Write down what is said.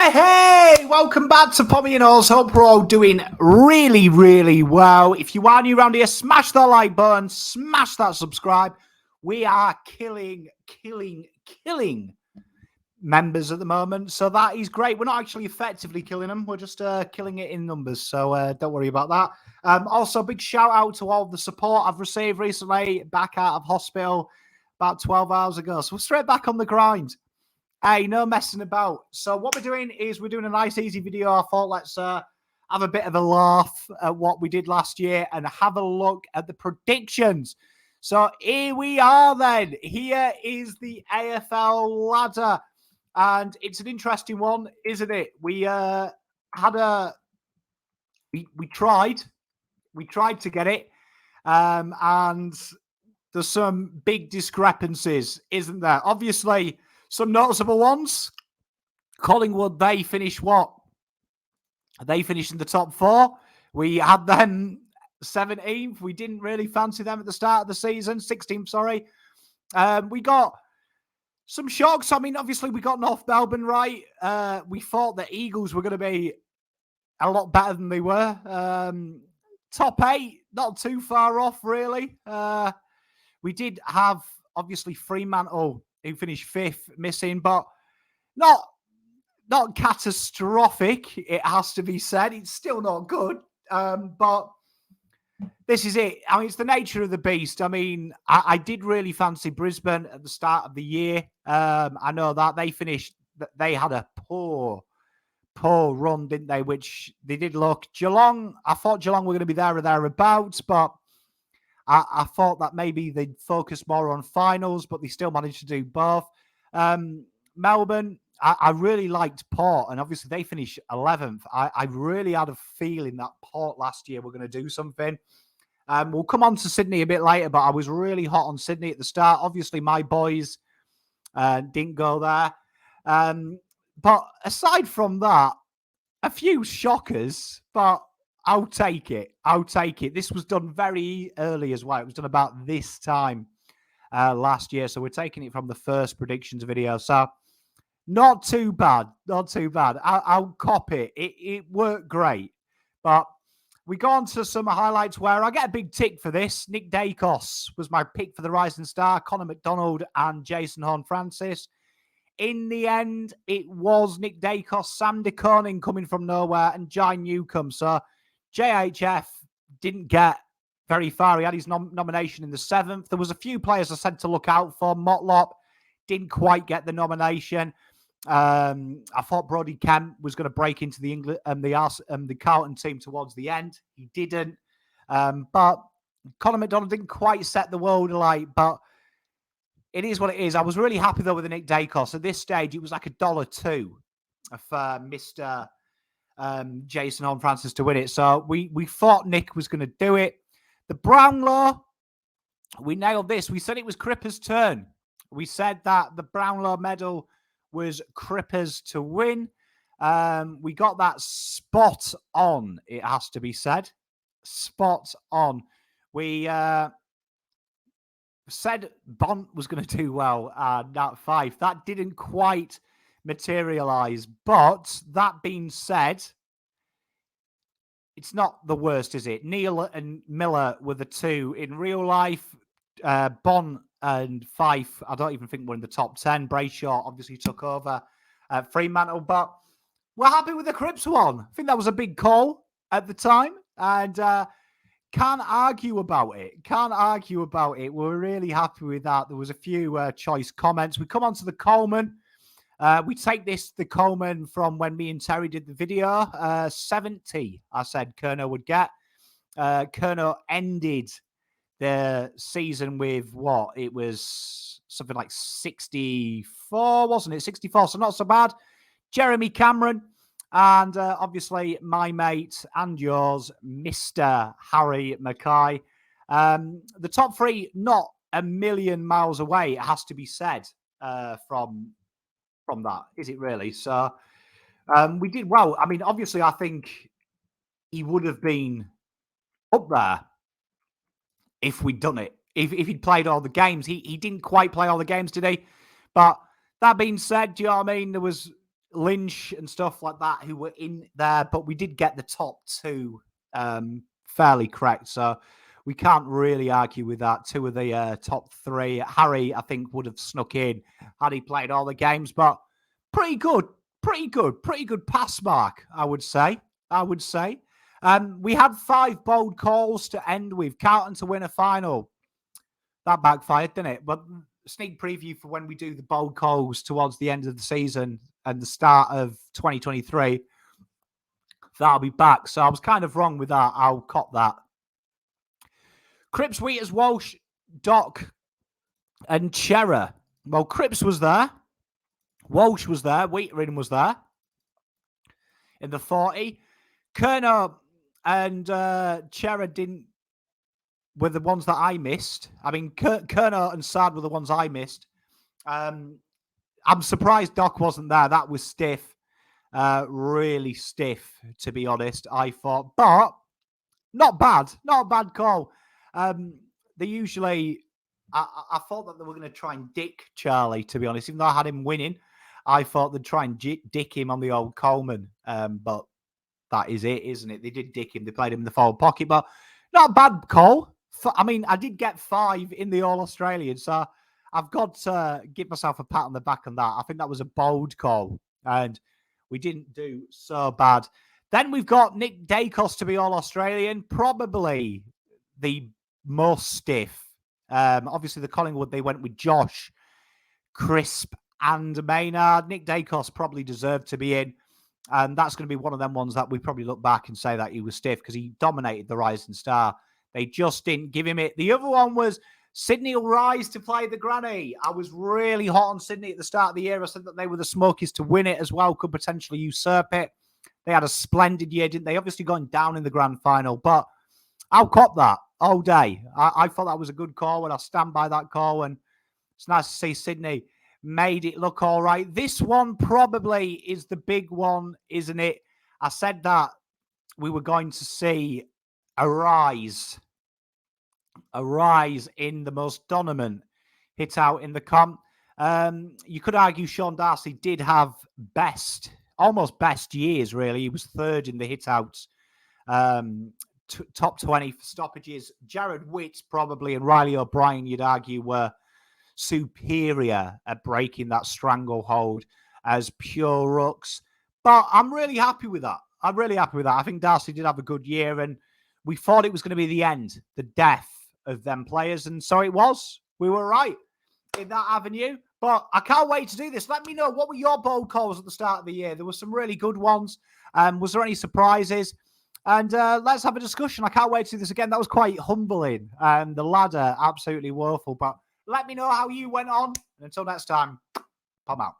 Hey, welcome back to Pommy and Alls. Hope we're all doing really well. If you are new around here, smash that like button, smash that subscribe. We are killing members at the moment, so that is great. We're not actually effectively killing them, we're just killing it in numbers, so don't worry about that. Also, big shout out to all the support I've received recently, back out of hospital about 12 hours ago, so we're straight back on the grind. Hey, no messing about. So what we're doing is we're doing a nice, easy video. I thought let's have a bit of a laugh at what we did last year and have a look at the predictions. So here we are then. Here is the AFL ladder. And it's an interesting one, isn't it? We had a... We tried. We tried to get it. And there's some big discrepancies, isn't there? Obviously... Some noticeable ones. Collingwood, they finished what? They finished in the top 4. We had them 17th. We didn't really fancy them at the start of the season. 16th, sorry. We got some shocks. I mean, obviously, we got North Melbourne right. We thought the Eagles were going to be a lot better than they were. Top 8, not too far off, really. We did have, obviously, Fremantle, who finished 5th, missing, but not catastrophic, it has to be said. It's still not good, but this is it. I mean, it's the nature of the beast. I mean, I did really fancy Brisbane at the start of the year. I know that they had a poor run, didn't they, which they did look. Geelong, I thought Geelong were going to be there or thereabouts, but I thought that maybe they'd focus more on finals, but they still managed to do both. Melbourne, I really liked Port, and obviously they finished 11th. I really had a feeling that Port last year were going to do something. We'll come on to Sydney a bit later, but I was really hot on Sydney at the start. Obviously, my boys didn't go there. But aside from that, a few shockers, but... I'll take it. I'll take it. This was done very early as well. It was done about this time last year. So we're taking it from the first predictions video. So not too bad. Not too bad. I'll cop it. It worked great. But we go on to some highlights where I get a big tick for this. Nick Dacos was my pick for the Rising Star. Connor McDonald and Jason Horne-Francis. In the end, it was Nick Dacos, Sam De Koning coming from nowhere, and Jai Newcombe. So JHF didn't get very far. He had his nomination in the 7th. There was a few players I said to look out for. Motlop didn't quite get the nomination. I thought Brodie Kemp was going to break into the England the Carlton team towards the end. He didn't. But Conor McDonald didn't quite set the world alight. But it is what it is. I was really happy though with the Nick Dacos. At this stage, it was like $1.02 for Mr. Jason Horne-Francis to win it. So we thought Nick was going to do it. The Brownlow, we nailed this. We said it was Cripper's turn. We said that the Brownlow medal was Cripper's to win. We got that spot on, it has to be said. Spot on. We said Bont was going to do well at 5. That didn't quite materialize, but that being said, it's not the worst, is it? Neil and Miller were the 2 in real life. Bont and Fife, I don't even think were in the top 10. Brayshaw obviously took over Fremantle, but we're happy with the Crips one. I think that was a big call at the time, and can't argue about it. Can't argue about it. We're really happy with that. There was a few choice comments. We come on to the Coleman. We take the Coleman from when me and Terry did the video. 70, I said Curnow would get. Curnow ended the season with what? It was something like 64, wasn't it? 64, so not so bad. Jeremy Cameron, and obviously my mate and yours, Mr. Harry Mackay. The top 3, not a million miles away, it has to be said, from that, is it really? So we did well. I mean, obviously, I think he would have been up there if we'd done it. If he'd played all the games. He didn't quite play all the games today. But that being said, do you know what I mean? There was LyndenH and stuff like that who were in there, but we did get the top two fairly correct. So we can't really argue with that. Two of the top three. Harry, I think, would have snuck in had he played all the games, but pretty good pass mark, I would say. We had 5 bold calls to end with. Carlton to win a final. That backfired, didn't it? But sneak preview for when we do the bold calls towards the end of the season and the start of 2023. That'll be back. So I was kind of wrong with that. I'll cop that. Cripps, Wheaters, Walsh, Doc, and Chera. Well, Cripps was there. Walsh was there. Wheaterin was there. In the 40. Kerner and Chera were the ones that I missed. I mean, Kerner and Sad were the ones I missed. I'm surprised Doc wasn't there. That was stiff. Really stiff, to be honest, I thought. But not bad. Not a bad call. They usually... I thought that they were going to try and dick Charlie, to be honest. Even though I had him winning, I thought they'd try and dick him on the old Coleman. But that is it, isn't it? They did dick him. They played him in the forward pocket. But not a bad call. I mean, I did get 5 in the All-Australian. So I've got to give myself a pat on the back on that. I think that was a bold call. And we didn't do so bad. Then we've got Nick Dacos to be All-Australian. Probably the most stiff. Obviously, the Collingwood, they went with Josh, Crisp, and Maynard. Nick Dacos probably deserved to be in. And that's going to be one of them ones that we probably look back and say that he was stiff because he dominated the Rising Star. They just didn't give him it. The other one was Sydney will rise to play the granny. I was really hot on Sydney at the start of the year. I said that they were the Smokies to win it as well, could potentially usurp it. They had a splendid year, didn't they? Obviously going down in the grand final, but I'll cop that all day. I thought that was a good call, and I'll stand by that call, and it's nice to see Sydney made it look all right. This one probably is the big one, isn't it? I said that we were going to see a rise in the most dominant hit out in the comp. You could argue Sean Darcy did have almost best years, really. He was 3rd in the hit outs, top 20 for stoppages. Jared Witt probably and Riley O'Brien, you'd argue, were superior at breaking that stranglehold as pure rucks. But I'm really happy with that. I think Darcy did have a good year, and we thought it was going to be the end, the death of them players, and so it was. We were right in that avenue, but I can't wait to do this. Let me know, what were your bold calls at the start of the year? There were some really good ones. Was there any surprises? And let's have a discussion. I can't wait to do this again. That was quite humbling. The ladder, absolutely woeful, but let me know how you went on. And until next time, I'm out.